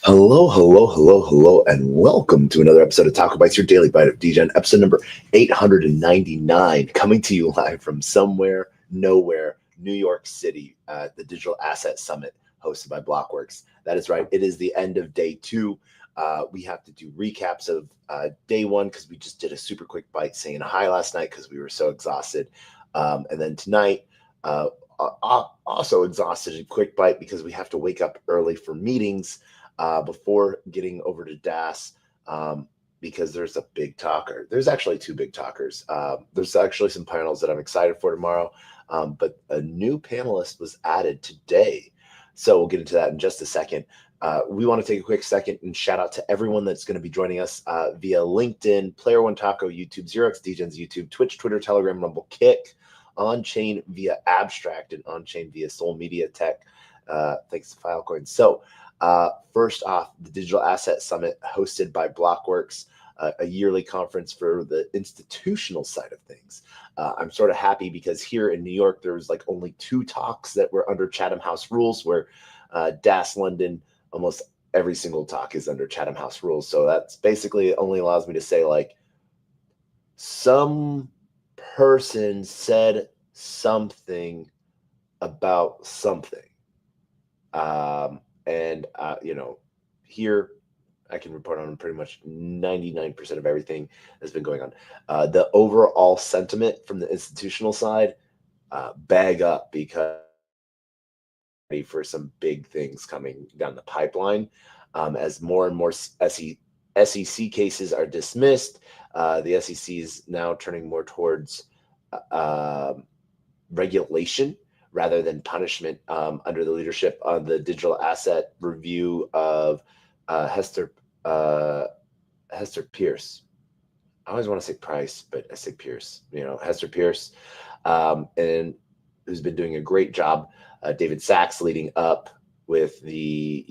Hello, and welcome to another episode of TacoBytes, your daily bite of Degen, episode number 899, coming to you live from somewhere, nowhere, New York City, the Digital Asset Summit hosted by Blockworks. That is right. It is the end of day two. We have to do recaps of day one because we just did a super quick bite saying hi last night because we were so exhausted. And then tonight, also exhausted, a quick bite because we have to wake up early for meetings before getting over to DAS, because there's a big talker. There's actually two big talkers. There's actually some panels that I'm excited for tomorrow, but a new panelist was added today. So we'll get into that in just a second. We want to take a quick second and shout out to everyone that's going to be joining us via LinkedIn, Player One Taco, YouTube, Xerox Degens, YouTube, Twitch, Twitter, Telegram, Rumble, Kick, on-chain via Abstract, and on-chain via Soul Media Tech. Thanks to Filecoin. So first off, the Digital Asset Summit hosted by Blockworks, a yearly conference for the institutional side of things. I'm sort of happy because here in New York, there was like only two talks that were under Chatham House rules, where DAS London, almost every single talk is under Chatham House rules. So that's basically only allows me to say like some person said something about something. Here I can report on pretty much 99% of everything that's been going on. The overall sentiment from the institutional side, bag up, because for some big things coming down the pipeline, as more and more SEC cases are dismissed. The SEC is now turning more towards regulation rather than punishment, under the leadership of the digital asset review of Hester Pierce. I always want to say Price, but I say Pierce. Hester Pierce, and who's been doing a great job. David Sachs leading up with the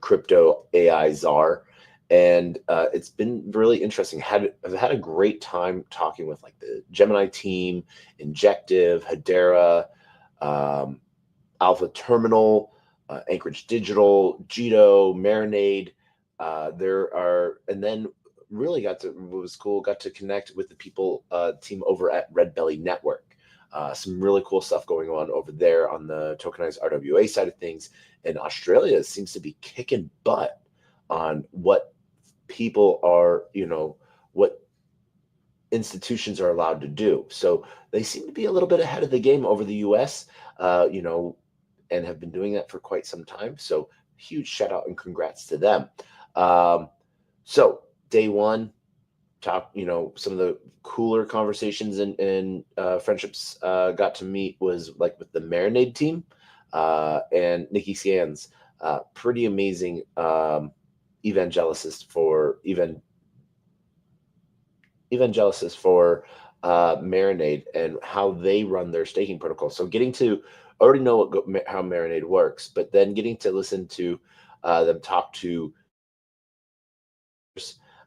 crypto AI czar, and it's been really interesting. I've had a great time talking with like the Gemini team, Injective, Hedera, Alpha Terminal, Anchorage Digital, Jito, Marinade. And then really got to connect with the people, team over at Red Belly Network. Some really cool stuff going on over there on the tokenized RWA side of things. And Australia seems to be kicking butt on what people are, what institutions are allowed to do. So they seem to be a little bit ahead of the game over the US, and have been doing that for quite some time. So huge shout out and congrats to them. So day one, some of the cooler conversations and friendships got to meet was like with the Marinade team, and Nikki Scans, pretty amazing evangelicist for Marinade and how they run their staking protocol. So getting to already know how Marinade works, but then getting to listen to them talk to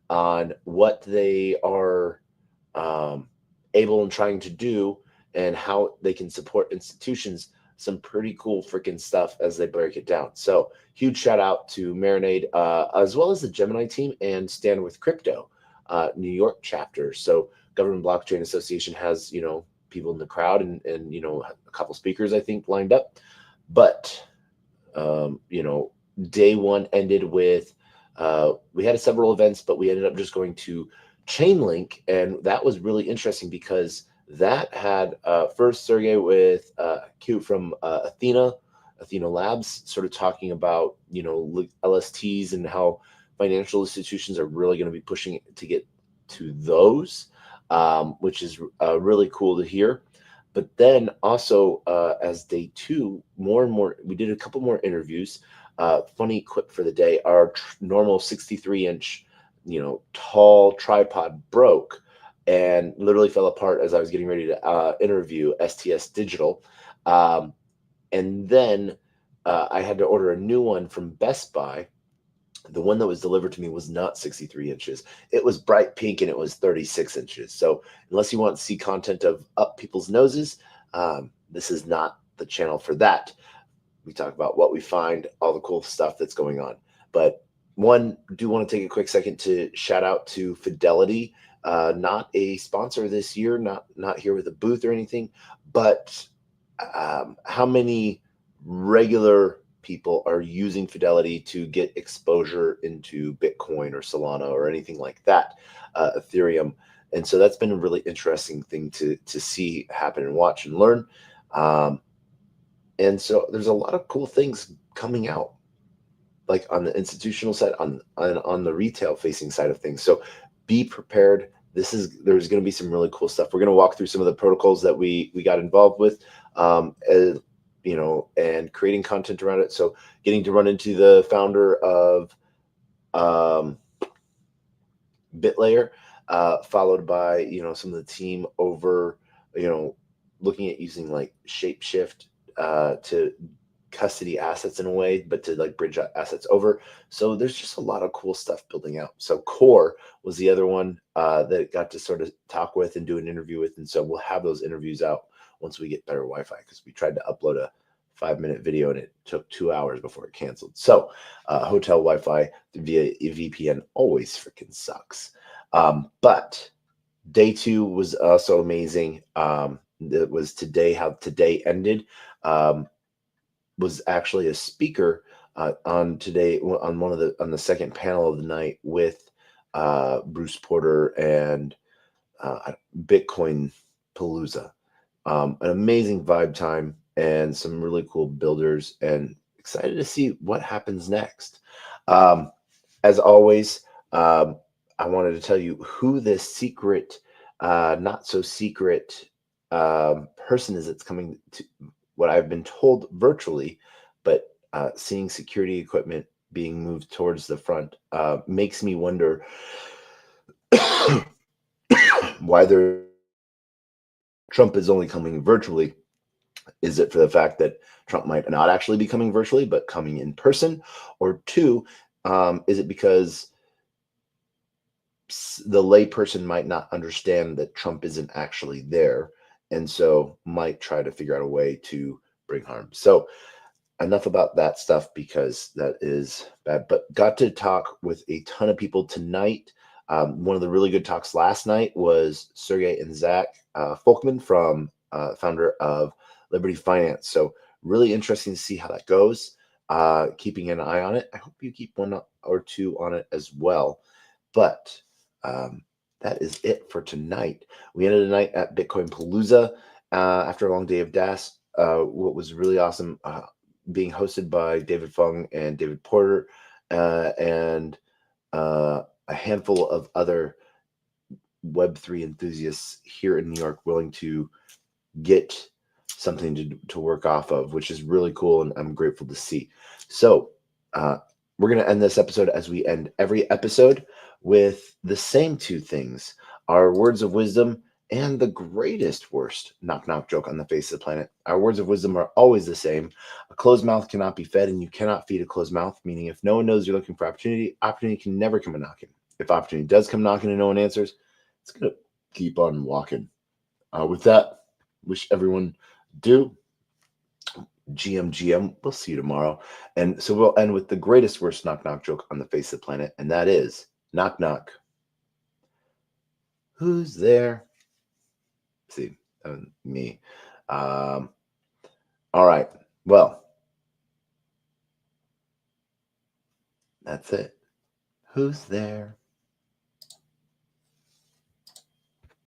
on what they are able and trying to do and how they can support institutions. Some pretty cool freaking stuff as they break it down. So huge shout out to Marinade, as well as the Gemini team and Stand With Crypto, New York chapter. So Government Blockchain Association has, people in the crowd and a couple speakers, I think, lined up. But, day one ended with, we had several events, but we ended up just going to Chainlink. And that was really interesting because that had first Sergey with Q from Athena Labs, sort of talking about, LSTs and how financial institutions are really going to be pushing to get to those, which is really cool to hear. But then also as day two, more and more, we did a couple more interviews. Funny quip for the day, our normal 63-inch, tall tripod broke and literally fell apart as I was getting ready to interview STS Digital. And then I had to order a new one from Best Buy. The one that was delivered to me was not 63 inches. It was bright pink and it was 36 inches. So unless you want to see content of up people's noses, this is not the channel for that. We talk about what we find, all the cool stuff that's going on. But do want to take a quick second to shout out to Fidelity, not a sponsor this year, not here with a booth or anything, but how many regular people are using Fidelity to get exposure into Bitcoin or Solana or anything like that, Ethereum. And so that's been a really interesting thing to see happen and watch and learn. And so there's a lot of cool things coming out, like on the institutional side, on the retail facing side of things. So be prepared. There's going to be some really cool stuff. We're going to walk through some of the protocols that we got involved with, and creating content around it. So getting to run into the founder of BitLayer, followed by some of the team over looking at using like Shapeshift to custody assets in a way, but to like bridge assets over. So there's just a lot of cool stuff building out. So Core was the other one that got to sort of talk with and do an interview with. And so we'll have those interviews out once we get better Wi-Fi, because we tried to upload a 5-minute video and it took 2 hours before it canceled. So hotel Wi-Fi via VPN always freaking sucks. But day 2 was also amazing. It was today, how today ended. Was actually a speaker on the second panel of the night with Bruce Porter and Bitcoin Palooza. An amazing vibe time and some really cool builders, and excited to see what happens next. As always, I wanted to tell you who this secret, not so secret person is that's coming to what I've been told virtually, but seeing security equipment being moved towards the front makes me wonder why Trump is only coming virtually. Is it for the fact that Trump might not actually be coming virtually, but coming in person? Or 2, is it because the layperson might not understand that Trump isn't actually there, and so might try to figure out a way to bring harm? So enough about that stuff, because that is bad. But got to talk with a ton of people tonight. One of the really good talks last night was Sergey and Zach Folkman, from founder of Liberty Finance. So really interesting to see how that goes. Keeping an eye on it. I hope you keep 1 or 2 on it as well. But that is it for tonight. We ended the night at Bitcoin Palooza after a long day of DAS. What was really awesome, being hosted by David Fung and David Porter, and a handful of other Web3 enthusiasts here in New York willing to get something to work off of, which is really cool, and I'm grateful to see. So we're going to end this episode, as we end every episode, with the same 2 things: our words of wisdom and the greatest worst knock-knock joke on the face of the planet. Our words of wisdom are always the same. A closed mouth cannot be fed, and you cannot feed a closed mouth, meaning if no one knows you're looking for opportunity can never come a knocking. If opportunity does come knocking and no one answers, it's going to keep on walking. With that, wish everyone GM. We'll see you tomorrow. And so we'll end with the greatest worst knock-knock joke on the face of the planet, and that is, knock knock, who's there? See, me. All right. Well, that's it. Who's there?